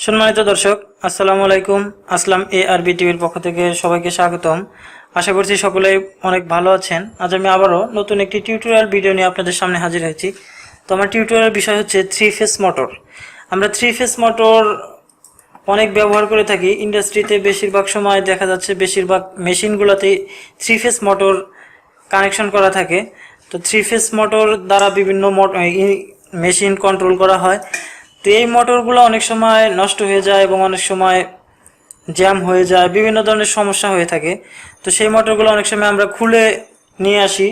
সম্মানিত দর্শক, আসসালামু আলাইকুম। আসলাম ARB টিভির পক্ষ থেকে সবাইকে স্বাগতম। আশা করছি সকলেই অনেক ভালো আছেন। আজ আমি আবারও নতুন একটি টিউটোরিয়াল ভিডিও নিয়ে আপনাদের সামনে হাজির হয়েছি। তো আমার টিউটোরিয়াল বিষয় হচ্ছে 3 ফেজ মোটর। আমরা 3 ফেজ মোটর অনেক ব্যবহার করে থাকি। ইন্ডাস্ট্রিতে বেশিরভাগ সময় দেখা যাচ্ছে বেশিরভাগ মেশিনগুলোতেই 3 ফেজ মোটর কানেকশন করা থাকে। তো 3 ফেজ মোটর দ্বারা বিভিন্ন মেশিন কন্ট্রোল করা হয়। তো এই মোটরগুলো অনেক সময় নষ্ট হয়ে যায় এবং অনেক সময় জ্যাম হয়ে যায়, বিভিন্ন ধরনের সমস্যা হয়ে থাকে। তো সেই মোটরগুলো অনেক সময় আমরা খুলে নিয়ে আসি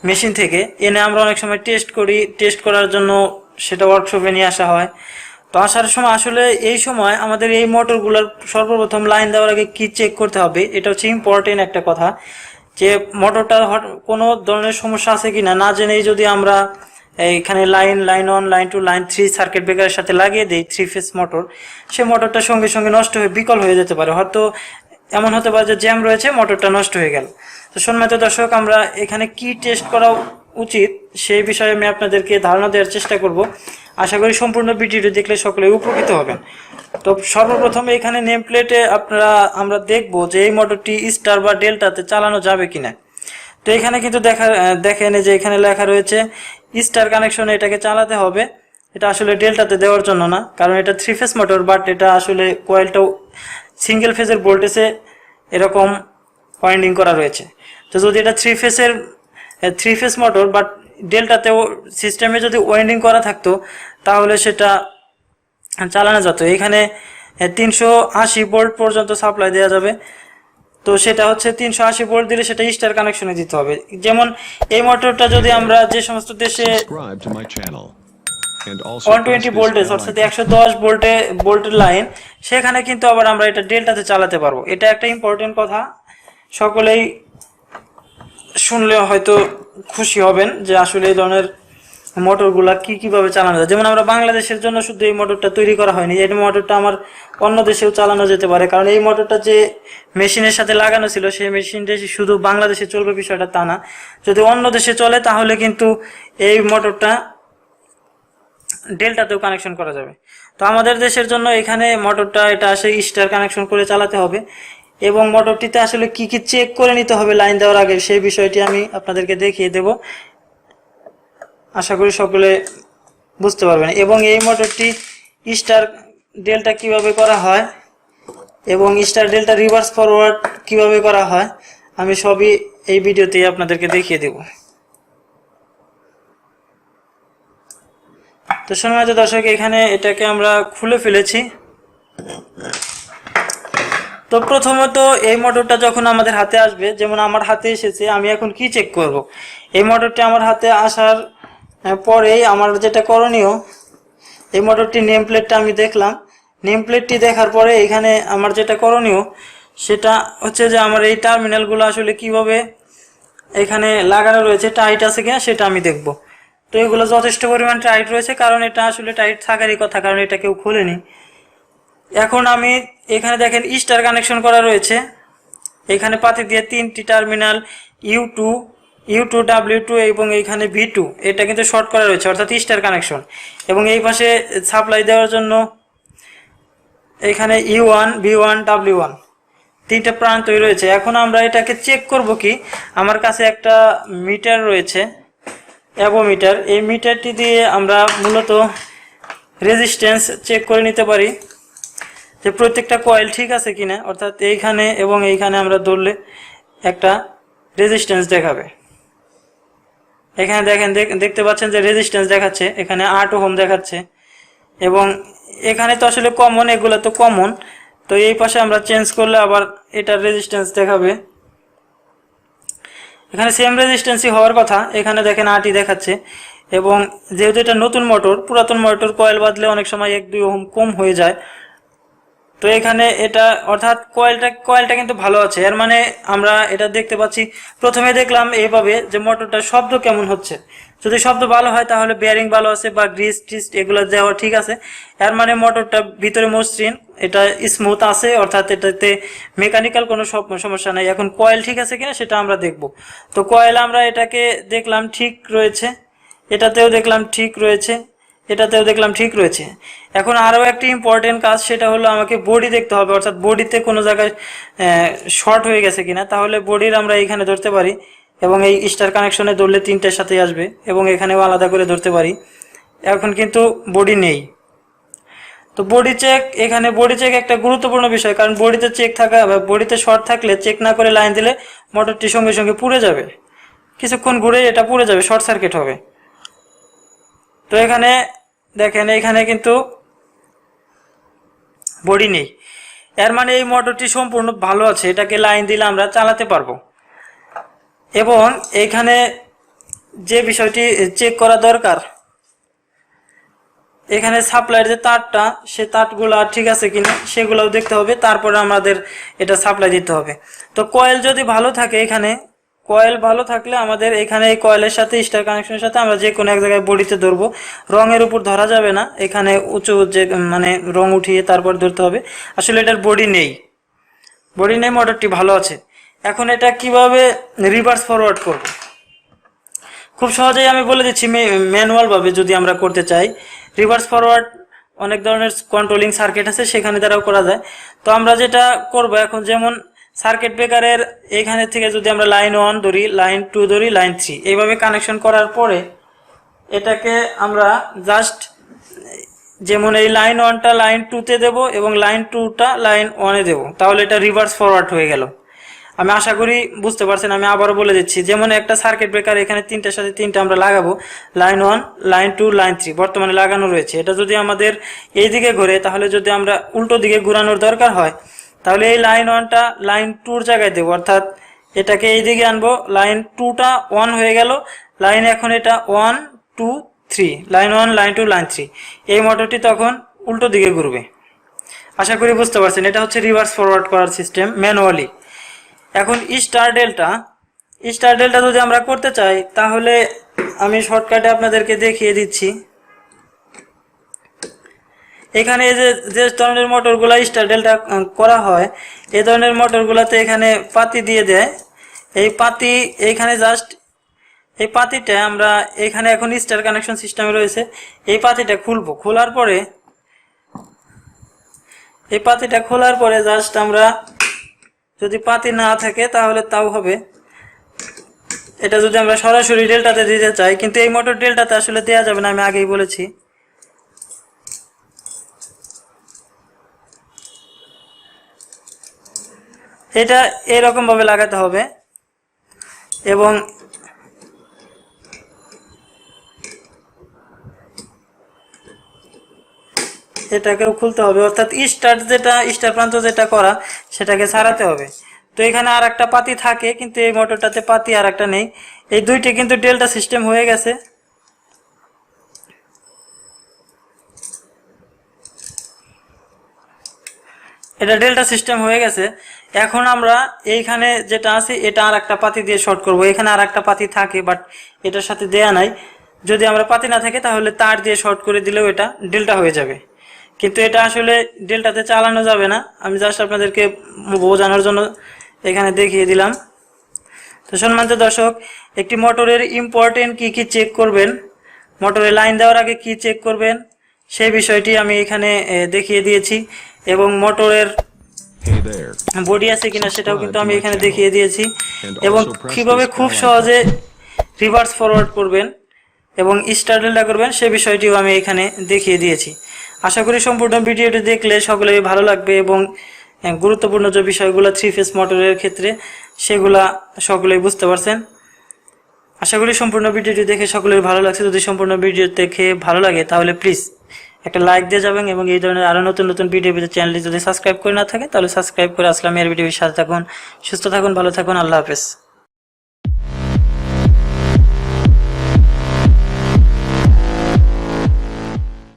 মেশিন থেকে, এনে আমরা অনেক সময় টেস্ট করি। টেস্ট করার জন্য সেটা ওয়ার্কশপে নিয়ে আসা হয়। তো আসার সময় আসলে এই সময় আমাদের এই মোটরগুলোর সর্বপ্রথম লাইন দেওয়ার আগে কি চেক করতে হবে, এটা হচ্ছে ইম্পর্টেন্ট একটা কথা, যে মোটরটা কোনো ধরনের সমস্যা আছে কিনা না জেনেই যদি আমরা এইখানে লাইন 1 লাইন 2 লাইন 3 সার্কিট ব্রেকারের সাথে লাগিয়ে দেই 3 ফেজ মোটর, সে মোটরটা সঙ্গে সঙ্গে নষ্ট হয়ে বিকল হয়ে যেতে পারে। হয়তো এমন হতে পারে যে জ্যাম রয়েছে, মোটরটা নষ্ট হয়ে গেল। তো সম্মানিত দর্শক, আমরা এখানে কি টেস্ট করা উচিত সেই বিষয়ে আমি আপনাদেরকে ধারণা দেওয়ার চেষ্টা করব। আশা করি সম্পূর্ণ ভিডিওটি দেখলে সকলেই উপকৃত হবেন। তো সর্বপ্রথম এখানে নেম প্লেটে আমরা দেখব যে এই মোটরটি স্টার বা ডেল্টাতে চালানো যাবে কিনা। তো এখানে কিন্তু দেখেন যে এখানে লেখা রয়েছে স্টার কানেকশনে এটাকে চালাতে হবে। এটা আসলে ডেল্টাতে দেওয়ার জন্য না, কারণ এটা 3 ফেজ মোটর, বাট এটা আসলে কয়েলটাও সিঙ্গেল ফেজের ভোল্টেজে এরকম ওয়াইন্ডিং করা রয়েছে। তো যদি এটা 3 ফেজ মোটর বাট ডেল্টাতেও সিস্টেমে যদি ওয়াইন্ডিং করা থাকতো তাহলে সেটা চালানো যেত। এখানে 380 ভোল্ট পর্যন্ত সাপ্লাই দেওয়া যাবে। তো সেটা হচ্ছে 380 ভোল্ট দিলে সেটা স্টার কানেকশনে দিতে হবে। যেমন এই মোটরটা যদি আমরা যে সমস্ত দেশে 120 ভোল্টেজ অর্থাৎ 110 ভোল্টের লাইন, সেখানে কিন্তু আবার আমরা এটা ডেল্টাতে চালাতে পারবো। এটা একটা ইম্পর্টেন্ট কথা, সকলেই শুনলে হয়তো খুশি হবেন যে আসলে এই ধরনের মোটরগুলা কিভাবে চালানো যায়। যেমন আমরা বাংলাদেশের জন্য শুধু এই মোটরটা তৈরি করা হয়নি, এই মোটরটা আমার অন্য দেশেও চালানো যেতে পারে, কারণ এই মোটরটা যে মেশিনের সাথে লাগানো ছিল সেই মেশিনটা শুধু বাংলাদেশে চলবে বিষয়টা তা না। যদি অন্য দেশে চলে তাহলে কিন্তু এই মোটরটা ডেল্টাতেও কানেকশন করা যাবে। তো আমাদের দেশের জন্য এখানে মোটরটা এটা আসে স্টার কানেকশন করে চালাতে হবে। এবং মোটরটিতে আসলে কি কি চেক করে নিতে হবে লাইন দেওয়ার আগে সেই বিষয়টি আমি আপনাদেরকে দেখিয়ে দেব। আশা করি সকলে বুঝতে পারবেন। এবং এই মোটরটি স্টার ডেল্টা কিভাবে করা হয় এবং স্টার ডেল্টা রিভার্স ফরওয়ার্ড কিভাবে করা হয় আমি সবই এই ভিডিওতে আপনাদেরকে দেখিয়ে দেব। তো সম্মানিত দর্শক, এখানে এটাকে আমরা খুলে ফেলেছি। তো প্রথমত এই মোটরটা যখন আমাদের হাতে আসবে, যেমন আমার হাতে এসেছে, আমি এখন কি চেক করব। এই মোটরটি আমার হাতে আসার পরেই আমার যেটা করণীয়, এই মোটরটির নেম প্লেটটা আমি দেখলাম। নেম প্লেটটি দেখার পরে এখানে আমার যেটা করণীয় সেটা হচ্ছে যে আমার এই টার্মিনালগুলো আসলে কিভাবে এখানে লাগানো রয়েছে, টাইট আছে কিনা সেটা আমি দেখব। তো এগুলো যথেষ্ট পরিমাণ টাইট রয়েছে, কারণ এটা আসলে টাইট থাকারই কথা, কারণ এটা কেউ খোলেনি। এখন আমি এখানে দেখেন স্টার কানেকশন করা রয়েছে। এখানে পাতি দিয়ে 3টি টার্মিনাল U2 W2 এবং এইখানে V2, এটা কিন্তু শর্ট করা রয়েছে অর্থাৎ স্টার কানেকশন। এবং এই পাশে সাপ্লাই দেওয়ার জন্য এখানে U1 V1 W1 3টে প্রান্তই রয়েছে। এখন আমরা এটাকে চেক করব কি, আমার কাছে একটা মিটার রয়েছে, অ্যাভোমিটার। এই মিটারটি দিয়ে আমরা মূলত রেজিস্ট্যান্স চেক করে নিতে পারি যে প্রত্যেকটা কয়েল ঠিক আছে কিনা, অর্থাৎ এইখানে এবং এইখানে আমরা ধরলে একটা রেজিস্ট্যান্স দেখাবে। এখানে দেখতে পাচ্ছেন যে রেজিস্ট্যান্স দেখাচ্ছে, এখানে 8 ওহম দেখাচ্ছে। এবং এখানে তো আসলে কমন, এগুলো তো কমন। তো এই পাশে আমরা চেঞ্জ করলে আবার এটার রেজিস্ট্যান্স দেখাবে। এখানে সেম রেজিস্ট্যান্সই হওয়ার কথা, এখানে দেখেন 8ই দেখাচ্ছে। এবং যেহেতু এটা নতুন মোটর, পুরাতন মোটর কয়েল বাদলে অনেক সময় 1-2 ওহম কম হয়ে যায়। তো এখানে এটা অর্থাৎ কয়েলটা কিন্তু ভালো আছে। এর মানে আমরা এটা দেখতে পাচ্ছি, প্রথমে দেখলাম এইভাবে যে মোটরটার শব্দ কেমন হচ্ছে। যদি শব্দ ভালো হয় তাহলে বেয়ারিং ভালো আছে বা গ্রিস টিস এগুলো দেওয়া ঠিক আছে। এর মানে মোটরটা ভিতরে মসৃণ, এটা স্মুথ আছে, অর্থাৎ এটাতে মেকানিক্যাল কোনো সমস্যা নাই। এখন কয়েল ঠিক আছে কিনা সেটা আমরা দেখব। তো কয়েল আমরা এটাকে দেখলাম ঠিক রয়েছে, এটাতেও দেখলাম ঠিক রয়েছে, এটাতেও দেখলাম ঠিক রয়েছে। এখন আরও একটি ইম্পর্টেন্ট কাজ, সেটা হলো আমাকে বডি দেখতে হবে, অর্থাৎ বডিতে কোনো জায়গায় শর্ট হয়ে গেছে কিনা। তাহলে বডির আমরা এইখানে ধরতে পারি এবং এই স্টার কানেকশনে ধরলে তিনটের সাথে আসবে, এবং এখানেও আলাদা করে ধরতে পারি। এখন কিন্তু বডি নেই। তো বডি চেক, এখানে বডি চেক একটা গুরুত্বপূর্ণ বিষয়, কারণ বডিতে চেক থাকা বা বডিতে শর্ট থাকলে চেক না করে লাইন দিলে মোটরটি সঙ্গে সঙ্গে পুড়ে যাবে, কিছুক্ষণ ঘুরে এটা পুড়ে যাবে, শর্ট সার্কিট হবে। তো এখানে দেখেন, এখানে কিন্তু বডি নেই, এর মানে এই মোটরটি সম্পূর্ণ ভালো আছে, এটাকে লাইন দিলে আমরা চালাতে পারবো। এবং এখানে যে বিষয়টি চেক করা দরকার, এখানে সাপ্লাইয়ের যে তারটা, সে তারগুলা ঠিক আছে কিনা সেগুলোও দেখতে হবে, তারপরে আমাদের এটা সাপ্লাই দিতে হবে। তো কয়েল যদি ভালো থাকে, এখানে কয়েল ভালো থাকলে আমাদের এখানে এই কয়েলের সাথে স্টার কানেকশনের সাথে আমরা যে কোনো এক জায়গায় বডিতে ধরবো, রঙের উপর ধরা যাবে না, এখানে উঁচু যে মানে রং উঠিয়ে তারপর ধরতে হবে। আসলে এটার বডি নেই, বডি নেই, মোটরটি ভালো আছে। এখন এটা কিভাবে রিভার্স ফরওয়ার্ড করব, খুব সহজেই আমি বলে দিচ্ছি। ম্যানুয়াল ভাবে যদি আমরা করতে চাই, রিভার্স ফরওয়ার্ড অনেক ধরনের কন্ট্রোলিং সার্কিট আছে, সেখানে দ্বারাও করা যায়। তো আমরা যেটা করব এখন, যেমন সার্কিট ব্রেকারের এখানে থেকে যদি আমরা লাইন 1 ধরি, লাইন 2 ধরি, লাইন 3, এইভাবে কানেকশন করার পরে এটাকে আমরা জাস্ট, যেমন এই লাইন 1টা লাইন 2তে দেব এবং লাইন 2টা লাইন 1এ দেব, তাহলে এটা রিভার্স ফরওয়ার্ড হয়ে গেল। আমি আশা করি বুঝতে পারছেন। আমি আবারও বলে দিচ্ছি, যেমন একটা সার্কিট ব্রেকার এখানে তিনটার সাথে তিনটা আমরা লাগাবো, লাইন 1, লাইন 2, লাইন 3 বর্তমানে লাগানো রয়েছে। এটা যদি আমাদের এই দিকে ঘুরে, তাহলে যদি আমরা উল্টো দিকে ঘুরানোর দরকার হয়, তাহলে এই লাইন 1টা লাইন 2-র জায়গায় দেবো, অর্থাৎ এটাকে এই দিকে আনবো, লাইন 2টা 1 হয়ে গেল, লাইন এখন এটা 1, 2, 3, লাইন 1, লাইন 2, লাইন 3, এই মোটরটি তখন উল্টো দিকে ঘুরবে। আশা করি বুঝতে পারছেন, এটা হচ্ছে রিভার্স ফরওয়ার্ড করার সিস্টেম ম্যানুয়ালি। এখন স্টার ডেল্টা যদি আমরা করতে চাই, তাহলে আমি শর্টকাটে আপনাদেরকে দেখিয়ে দিচ্ছি। এখানে যে ধরনের মোটরগুলা স্টার ডেল্টা করা হয়, এই ধরনের মোটরগুলাতে এখানে পাতি দিয়ে দেয়। এই পাতি এইখানে জাস্ট, এই পাতিটা আমরা এখানে এখন স্টার কানেকশন সিস্টেমে রয়েছে, এই পাতিটা খুলবো। এই পাতিটা খোলার পরে জাস্ট আমরা, যদি পাতি না থাকে তাহলে তাও হবে। এটা যদি আমরা সরাসরি ডেল্টাতে দিতে চাই, কিন্তু এই মোটর ডেল্টাতে আসলে দেওয়া যাবে না, আমি আগেই বলেছি। এটা এরকম ভাবে লাগাতে হবে এবং এটাকেও খুলতে হবে, অর্থাৎ স্টার প্রান্ত যেটা করা সেটাকে ছাড়াতে হবে। তো এখানে আর একটা পাতি থাকে, কিন্তু এই মোটরটাতে পাতি আর একটা নেই। এই দুইটি কিন্তু ডেল্টা সিস্টেম হয়ে গেছে। এটা ডেল্টা সিস্টেম হয়ে গেছে। এখন আমরা এইখানে যেটা আছে, এটা আর একটা পাতি দিয়ে শর্ট করব। এখানে আর একটা পাতি থাকে, বাট এটার সাথে দেয়া নাই। যদি আমরা পাতি না থাকে, তাহলে তার দিয়ে শর্ট করে দিলেও এটা ডেল্টা হয়ে যাবে, কিন্তু এটা আসলে ডেল্টাতে চালানো যাবে না। আমি জাস্ট আপনাদেরকে বোঝানোর জন্য এখানে দেখিয়ে দিলাম। তো সম্মানিত দর্শক, একটি মোটরের ইম্পর্টেন্ট কি কি চেক করবেন, মোটরে লাইন দেওয়ার আগে কি চেক করবেন, সেই বিষয়টি আমি এখানে দেখিয়ে দিয়েছি। এবং মোটরের বডি আছে কিনা সেটাও কিন্তু আমি এখানে দেখিয়ে দিয়েছি। এবং কিভাবে খুব সহজে রিভার্স ফরওয়ার্ড করবেন এবং স্টার ডেল্টা করবেন, সে বিষয়টিও আমি এখানে দেখিয়ে দিয়েছি। আশা করি সম্পূর্ণ ভিডিওটি দেখলে সকলেই ভালো লাগবে এবং গুরুত্বপূর্ণ যে বিষয়গুলো 3 ফেজ মোটরের ক্ষেত্রে, সেগুলা সকলেই বুঝতে পারছেন। আশা করি সম্পূর্ণ ভিডিওটি দেখে সকলের ভালো লাগছে। যদি সম্পূর্ণ ভিডিও দেখে ভালো লাগে, তাহলে প্লিজ একটা লাইক দিয়ে যাবেন এবং এই ধরনের আরো নতুন নতুন ভিডিও পেতে চ্যানেলটি যদি সাবস্ক্রাইব করে না থাকে, তাহলে সাবস্ক্রাইব করে আসলাম এর ভিডিওর সাথে থাকুন। সুস্থ থাকুন, ভালো থাকুন, আল্লাহ হাফেজ।